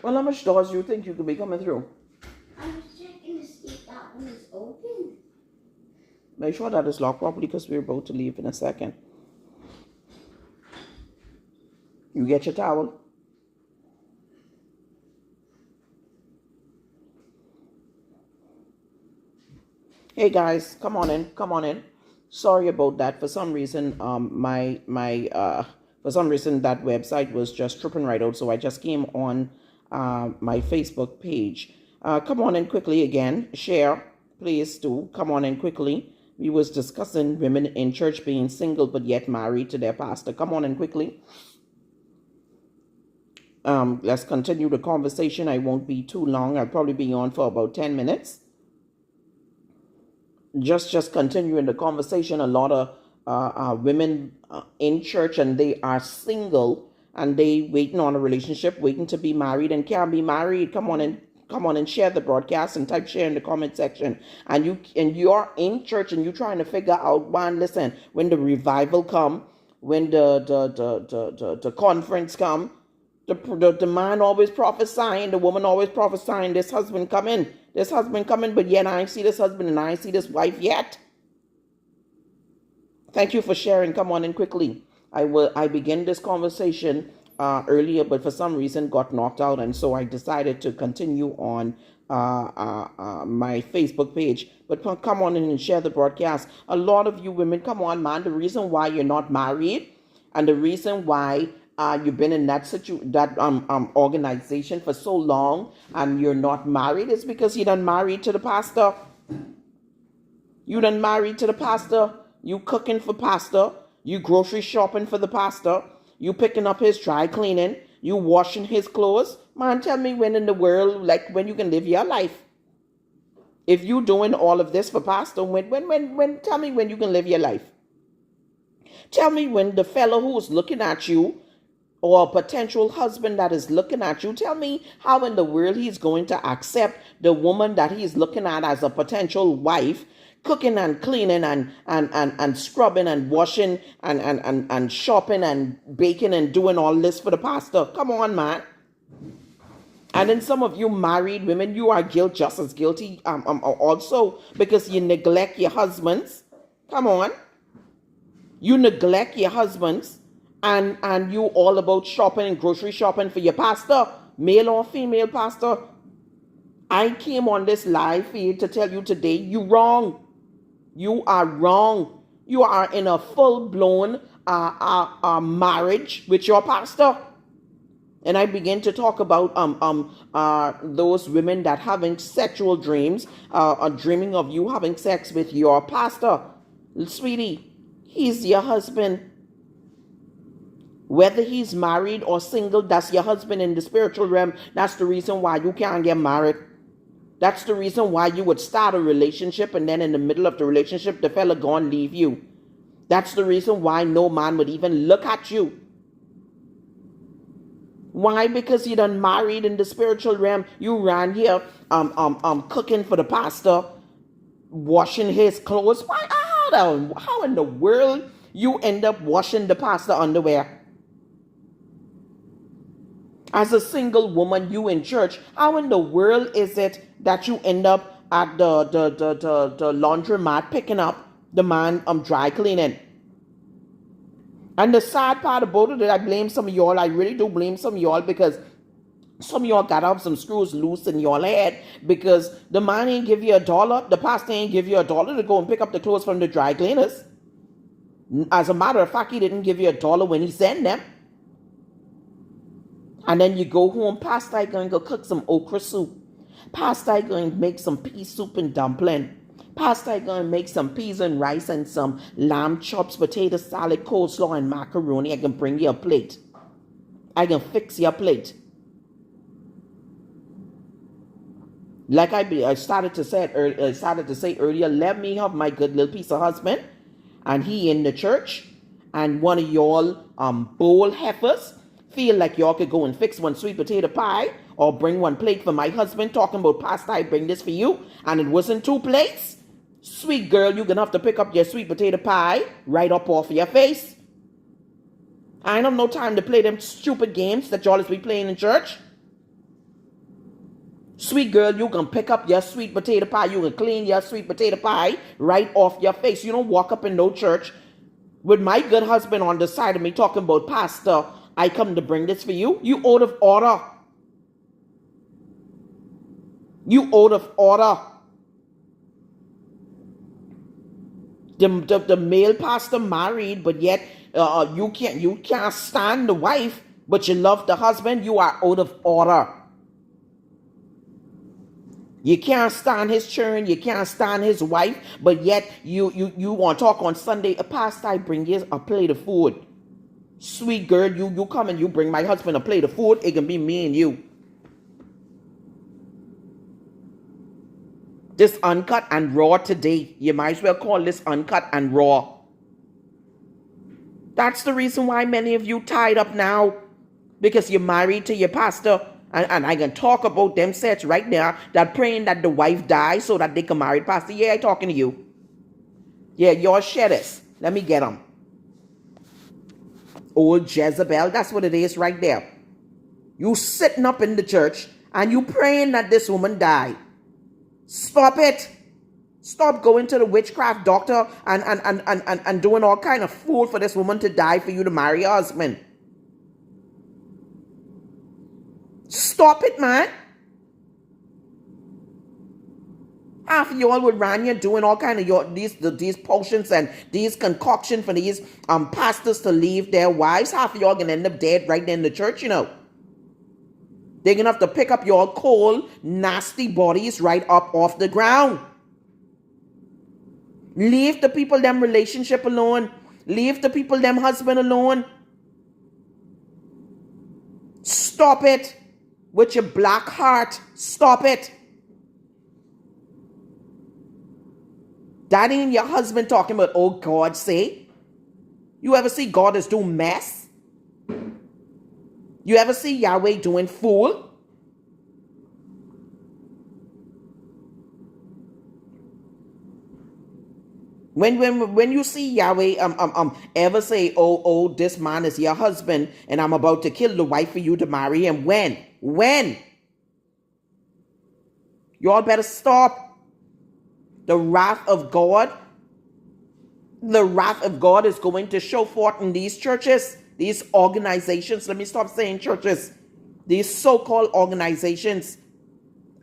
Well, how much doors do you think you could be coming through? I was checking to see if that one is open. Make sure that it's locked properly because we're about to leave in a second. You get your towel? Hey guys, come on in, come on in. Sorry about that. For some reason, for some reason that website was just tripping right out. So I just came on my Facebook page. Come on in quickly again. Share, please do. Come on in quickly. We was discussing women in church being single but yet married to their pastor. Come on in quickly. Let's continue the conversation. I won't be too long. I'll probably be on for about 10 minutes. Just continuing the conversation. A lot of women in church, and they are single and they waiting on a relationship, waiting to be married and can't be married. Come on and share the broadcast and type share in the comment section. And you're in church and you're trying to figure out, one, listen, when the revival come, when the conference come, the man always prophesying, the woman always prophesying, this husband coming, but yet I ain't see this husband and I ain't see this wife yet. Thank you for sharing. Come on in quickly. I began this conversation earlier, but for some reason got knocked out, and so I decided to continue on my Facebook page. But come on in and share the broadcast. A lot of you women, come on, man. The reason why you're not married, and the reason why you've been in that organization for so long and you're not married is because you done married to the pastor. You done married to the pastor. You cooking for pastor. You grocery shopping for the pastor. You picking up his dry cleaning. You washing his clothes. Man, tell me when in the world, like when you can live your life. If you doing all of this for pastor, when tell me when you can live your life. Tell me when the fellow who's looking at you, or a potential husband that is looking at you, tell me how in the world he's going to accept the woman that he's looking at as a potential wife, cooking and cleaning and scrubbing and washing and shopping and baking and doing all this for the pastor. Come on, man. And then some of you married women, you are just as guilty also, because you neglect your husbands. Come on. You neglect your husbands. And you all about shopping and grocery shopping for your pastor, male or female pastor. I came on this live feed to tell you today, you wrong. You are wrong. You are in a full-blown marriage with your pastor. And I begin to talk about those women that having sexual dreams, are dreaming of you having sex with your pastor. Sweetie, he's your husband. Whether he's married or single, that's your husband in the spiritual realm. That's the reason why you can't get married. That's the reason why you would start a relationship and then in the middle of the relationship, the fella go and leave you. That's the reason why no man would even look at you. Why? Because you done married in the spiritual realm. You ran here cooking for the pastor, washing his clothes. Why? How in the world you end up washing the pastor underwear? As a single woman, you in church, how in the world is it that you end up at the laundromat picking up the man dry cleaning? And the sad part about it, I blame some of y'all. I really do blame some of y'all, because some of y'all got to have some screws loose in your head, because the man ain't give you $1. The pastor ain't give you $1 to go and pick up the clothes from the dry cleaners. As a matter of fact, he didn't give you $1 when he sent them. And then you go home, pastor, I going to go cook some okra soup. Pastor, I going to make some pea soup and dumpling. Pastor, I going to make some peas and rice and some lamb chops, potato salad, coleslaw, and macaroni. I can bring you a plate. I can fix your plate. Like I started to say earlier, let me have my good little piece of husband, and he in the church, and one of y'all bowl heifers feel like y'all could go and fix one sweet potato pie or bring one plate for my husband, talking about, pastor, I bring this for you, and it wasn't 2 plates. Sweet girl, you're gonna have to pick up your sweet potato pie right up off of your face. I ain't have no time to play them stupid games that y'all is be playing in church. Sweet girl, you can pick up your sweet potato pie. You can clean your sweet potato pie right off your face. You don't walk up in no church with my good husband on the side of me talking about, Pastor, I come to bring this for you. You out of order. You out of order. The male pastor married, but yet you can't stand the wife, but you love the husband. You are out of order. You can't stand his children, you can't stand his wife, but yet you want to talk on Sunday, Pastor, I bring you a plate of food. Sweet girl, you come and you bring my husband a plate of food, it can be me and you. This uncut and raw today, you might as well call this uncut and raw. That's the reason why many of you tied up now, because you're married to your pastor. And I can talk about them sets right now that praying that the wife dies so that they can marry pastor. Yeah, I talking to you. Yeah, your shedders. Let me get them. Old Jezebel, that's what it is right there. You sitting up in the church and you praying that this woman die. Stop it. Stop going to the witchcraft doctor and doing all kind of fool for this woman to die for you to marry your husband. Stop it, man. Half of y'all would run you doing all kind of these potions and these concoctions for these pastors to leave their wives. Half of y'all gonna end up dead right there in the church, you know. They're gonna have to pick up your cold, nasty bodies right up off the ground. Leave the people them relationship alone. Leave the people them husband alone. Stop it. With your black heart, stop it. That ain't your husband talking about, oh, God say. You ever see God is doing mess? You ever see Yahweh doing fool? When you see Yahweh ever say, oh, this man is your husband and I'm about to kill the wife for you to marry him, when? You all better stop. The wrath of God is going to show forth in these churches, these organizations. Let me stop saying churches. These so-called organizations.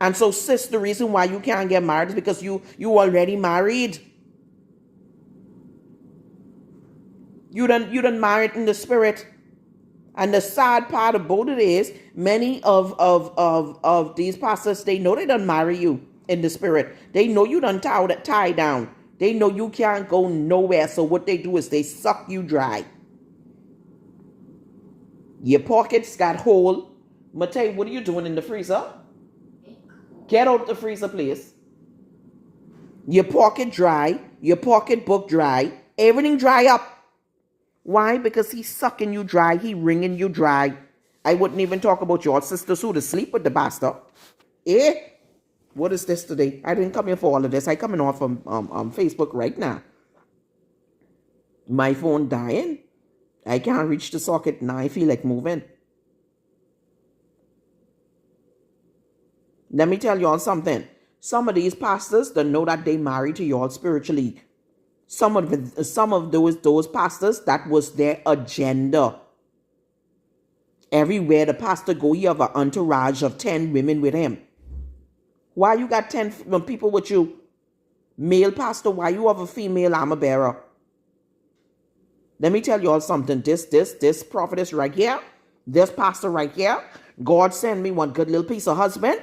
And so, sis, the reason why you can't get married is because you already married. You done married in the spirit. And the sad part about it is many of these pastors, they know they done marry you in the spirit. They know you done tie down. They know you can't go nowhere. So what they do is they suck you dry. Your pockets got hole. Matei, what are you doing in the freezer? Get out the freezer, please. Your pocket dry. Your pocketbook dry. Everything dry up. Why? Because he's sucking you dry. He wringing you dry. I wouldn't even talk about your sister Sue to sleep with the bastard. Eh? What is this today? I didn't come here for all of this. I coming off from Facebook right now. My phone dying. I can't reach the socket now. I feel like moving. Let me tell y'all something. Some of these pastors don't know that they married to y'all spiritually. Some of those pastors, that was their agenda. Everywhere the pastor go, he have an entourage of 10 women with him. Why you got 10 people with you? Male pastor, why you have a female armor bearer? Let me tell you all something. This prophetess right here, this pastor right here, God sent me one good little piece of husband.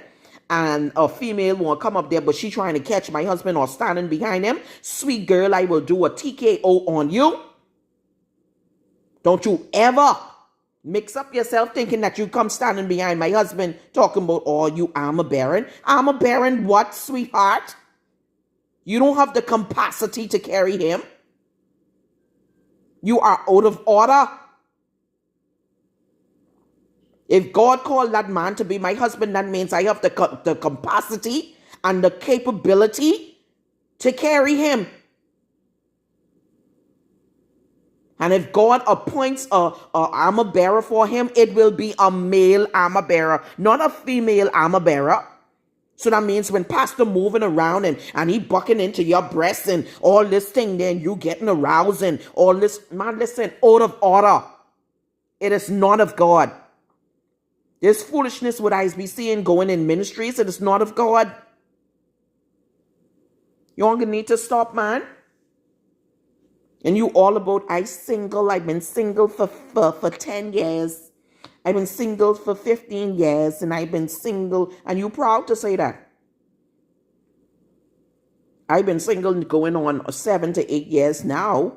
And a female won't come up there, but she trying to catch my husband or standing behind him. Sweet girl, I will do a TKO on you. Don't you ever mix up yourself thinking that you come standing behind my husband talking about, oh, you armor bearing. Armor bearing what, sweetheart? You don't have the capacity to carry him. You are out of order. If God called that man to be my husband, that means I have the capacity and the capability to carry him. And if God appoints a armor bearer for him, it will be a male armor bearer, not a female armor bearer. So that means when pastor moving around and he bucking into your breasts and all this thing, then you getting aroused and all this. Man, listen, out of order. It is not of God. This foolishness what I be seeing going in ministries, it is not of God. You all gonna need to stop, man. And you all about, I single, I've been single for 10 years. I've been single for 15 years and I've been single. And you proud to say that? I've been single going on 7 to 8 years now.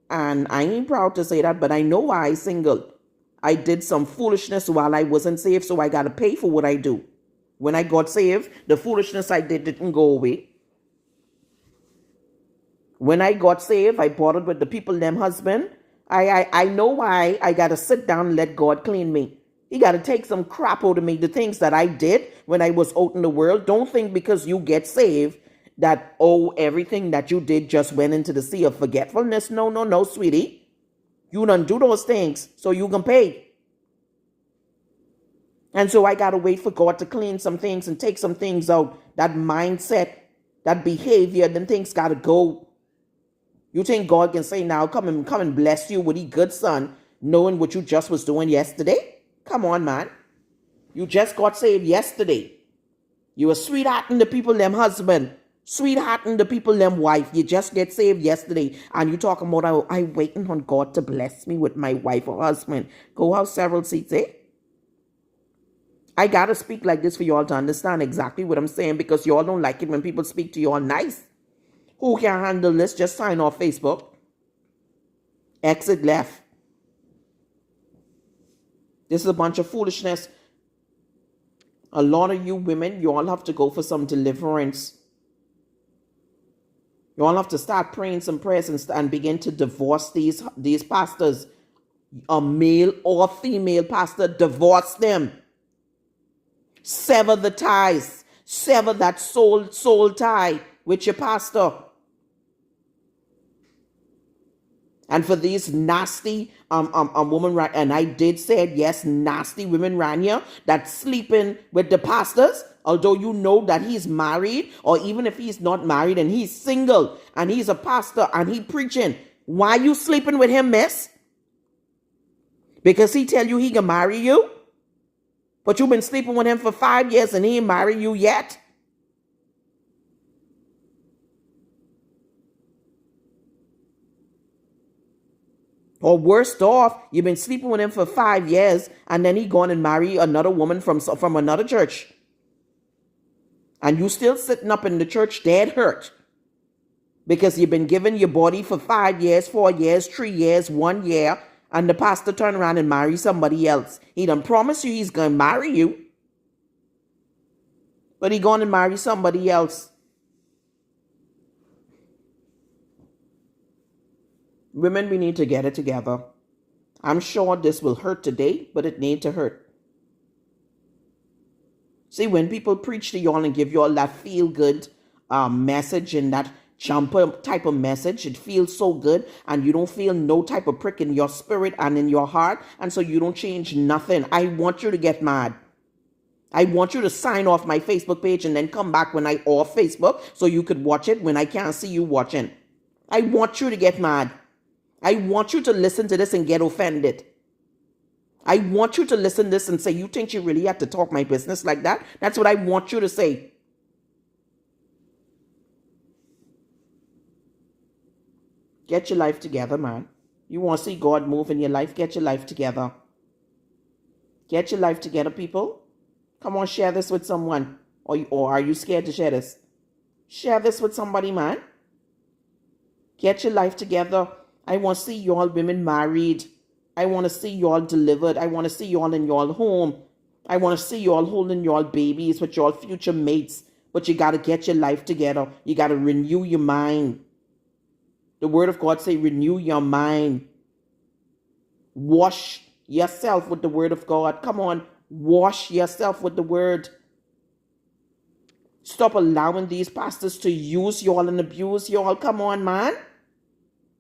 And I ain't proud to say that, but I know why I single. I did some foolishness while I wasn't saved, so I got to pay for what I do. When I got saved, the foolishness I did didn't go away. When I got saved, I bothered with the people, them husband. I know why I got to sit down and let God clean me. He got to take some crap out of me. The things that I did when I was out in the world. Don't think because you get saved that, oh, everything that you did just went into the sea of forgetfulness. No, sweetie. You done do those things so you can pay. And so I got to wait for God to clean some things and take some things out. That mindset, that behavior, them things got to go. You think God can say now, come and bless you with a good son, knowing what you just was doing yesterday? Come on, man. You just got saved yesterday. You were sweethearting the people, them husband. Sweethearting the people, them wife. You just get saved yesterday. And you talking about, I waiting on God to bless me with my wife or husband. Go have several seats, eh? I got to speak like this for y'all to understand exactly what I'm saying, because y'all don't like it when people speak to y'all nice. Who can handle this? Just sign off Facebook. Exit left. This is a bunch of foolishness. A lot of you women, you all have to go for some deliverance. You all have to start praying some prayers and begin to divorce these pastors. A male or female pastor, divorce them. Sever the ties. Sever that soul tie with your pastor. And for these nasty women, and I did say it, yes, nasty women around here that sleeping with the pastors, although you know that he's married, or even if he's not married and he's single and he's a pastor and he preaching, why you sleeping with him, miss? Because he tell you he can marry you? But you've been sleeping with him for 5 years and he ain't married you yet? Or worst off, you've been sleeping with him for 5 years and then he gone and marry another woman from another church. And you still sitting up in the church dead hurt. Because you've been giving your body for 5 years, 4 years, 3 years, 1 year. And the pastor turn around and marry somebody else. He done promised you he's going to marry you. But he going to marry somebody else. Women, we need to get it together. I'm sure this will hurt today, but it need to hurt. See, when people preach to y'all and give y'all that feel-good message and that jumper type of message, it feels so good, and you don't feel no type of prick in your spirit and in your heart, and so you don't change nothing. I want you to get mad. I want you to sign off my Facebook page and then come back when I off Facebook so you could watch it when I can't see you watching. I want you to get mad. I want you to listen to this and get offended. I want you to listen to this and say, you think you really have to talk my business like that? That's what I want you to say. Get your life together, man. You want to see God move in your life? Get your life together. Get your life together, people. Come on, share this with someone. Or are you scared to share this? Share this with somebody, man. Get your life together. I want to see y'all women married. I want to see y'all delivered. I want to see y'all in y'all home. I want to see y'all holding y'all babies with y'all future mates. But you got to get your life together. You got to renew your mind. The word of God say renew your mind. Wash yourself with the word of God. Come on. Wash yourself with the word. Stop allowing these pastors to use y'all and abuse y'all. Come on, man.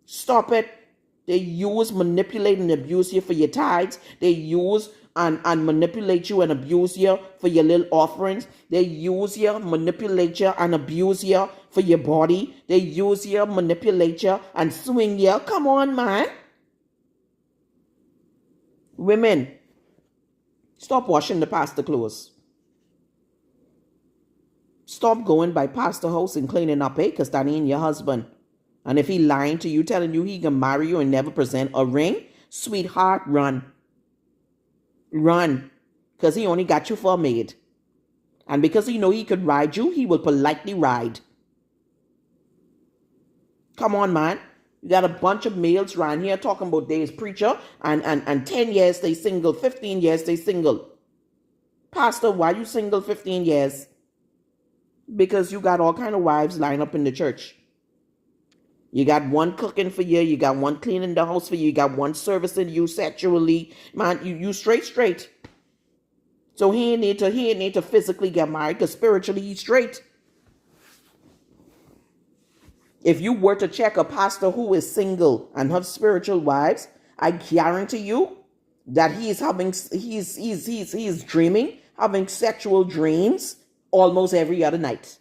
Stop it. They use, manipulate, and abuse you for your tithes. They use and manipulate you and abuse you for your little offerings. They use you, manipulate you, and abuse you for your body. They use you, manipulate you, and swing you. Come on, man. Women, stop washing the pastor clothes. Stop going by pastor house and cleaning up, because that ain't your husband. And if he lying to you, telling you he can marry you and never present a ring, sweetheart, run. Run. Because he only got you for a maid. And because he know he could ride you, he will politely ride. Come on, man. You got a bunch of males around here talking about they is preacher, and 10 years they single, 15 years they single. Pastor, why you single 15 years? Because you got all kind of wives lined up in the church. You got one cooking for you. You got one cleaning the house for you. You got one servicing you sexually. Man, you straight. So he ain't need to physically get married, because spiritually he's straight. If you were to check a pastor who is single and have spiritual wives, I guarantee you that he's dreaming, having sexual dreams almost every other night.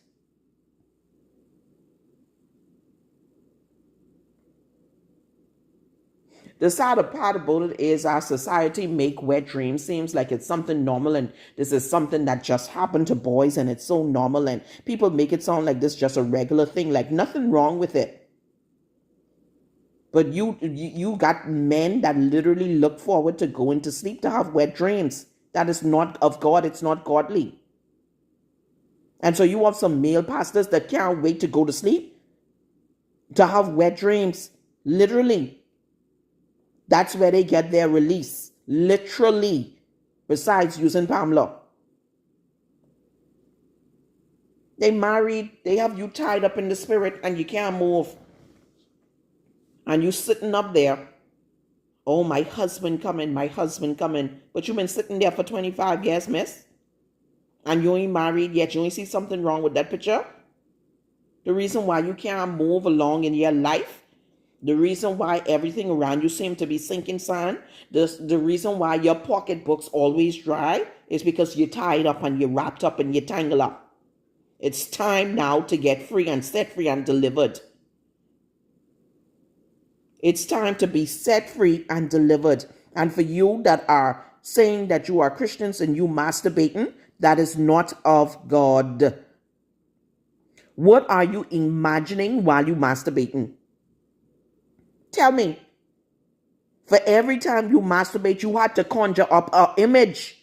The sad part about it is our society make wet dreams seems like it's something normal, and this is something that just happened to boys, and it's so normal, and people make it sound like this just a regular thing, like nothing wrong with it. But you got men that literally look forward to going to sleep to have wet dreams. That is not of God. It's not godly. And so you have some male pastors that can't wait to go to sleep to have wet dreams. Literally. That's where they get their release. Literally. Besides using Pamela. They married. They have you tied up in the spirit and you can't move. And you sitting up there. Oh, my husband coming. But you've been sitting there for 25 years, miss. And you ain't married yet. You ain't see something wrong with that picture. The reason why you can't move along in your life, the reason why everything around you seems to be sinking sand, the reason why your pocketbook's always dry is because you're tied up and you're wrapped up and you're tangled up. It's time now to get free and set free and delivered. It's time to be set free and delivered. And for you that are saying that you are Christians and you masturbating, that is not of God. What are you imagining while you masturbating? Tell me. For every time you masturbate, you had to conjure up an image.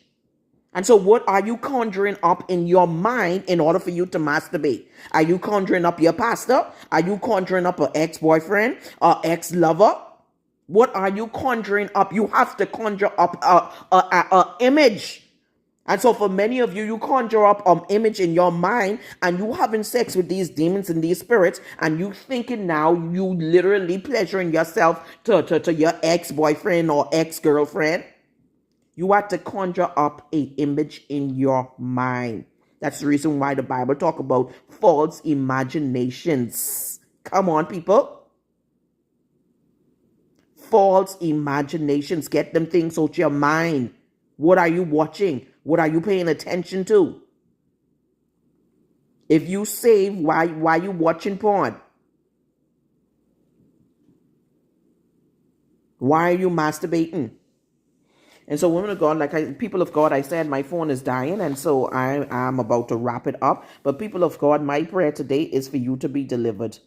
And so what are you conjuring up in your mind in order for you to masturbate? Are you conjuring up your pastor? Are you conjuring up an ex-boyfriend or ex-lover? What are you conjuring up? You have to conjure up an image. And so for many of you, you conjure up an image in your mind and you having sex with these demons and these spirits, and you thinking now you literally pleasuring yourself to your ex-boyfriend or ex-girlfriend. You have to conjure up an image in your mind. That's the reason why the Bible talk about false imaginations. Come on, people. False imaginations. Get them things out your mind. What are you watching? What are you paying attention to? If you save, why you watching porn? Why are you masturbating? And so, women of God, people of God, I said my phone is dying, and so I am about to wrap it up. But people of God, my prayer today is for you to be delivered.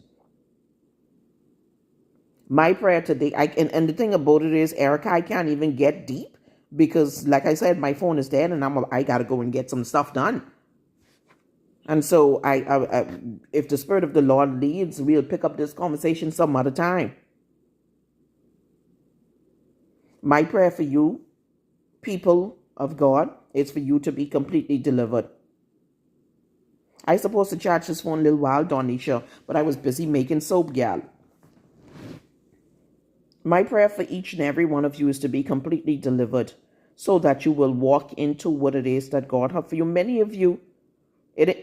My prayer today, and the thing about it is, Erica, I can't even get deep because, like I said, my phone is dead, and I gotta go and get some stuff done. And so, if the Spirit of the Lord leads, we'll pick up this conversation some other time. My prayer for you, people of God, is for you to be completely delivered. I supposed to charge this phone a little while, Donisha, but I was busy making soap, gal. My prayer for each and every one of you is to be completely delivered so that you will walk into what it is that God has for you. Many of you,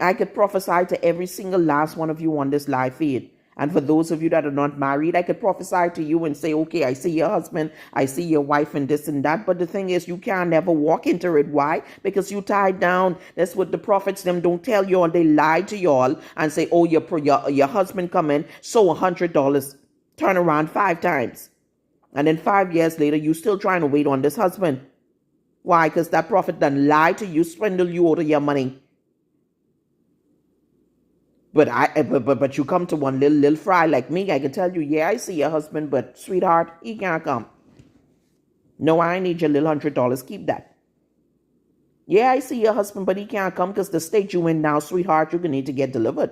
I could prophesy to every single last one of you on this live feed. And for those of you that are not married, I could prophesy to you and say, okay, I see your husband, I see your wife and this and that. But the thing is, you can't never walk into it. Why? Because you tied down. That's what the prophets them don't tell you, all. They lie to y'all and say, oh, your husband come in, so $100, turn around 5 times. And then 5 years later, you still trying to wait on this husband. Why? Because that prophet done lie to you, swindle you out of your money. But you come to one little fry like me, I can tell you, yeah, I see your husband, but sweetheart, he can't come. No, I need your little $100. Keep that. Yeah, I see your husband, but he can't come because the state you in now, sweetheart, you're gonna need to get delivered.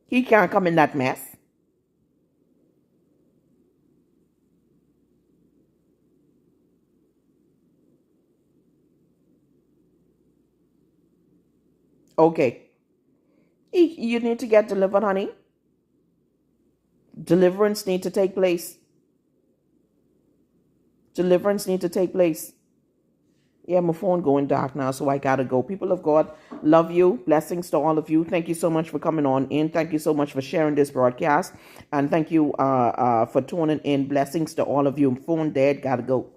He can't come in that mess. Okay. You need to get delivered, honey. Deliverance need to take place. Deliverance need to take place. Yeah, my phone going dark now, so I gotta go. People of God, love you. Blessings to all of you. Thank you so much for coming on in. Thank you so much for sharing this broadcast. And thank you for tuning in. Blessings to all of you. Phone dead, gotta go.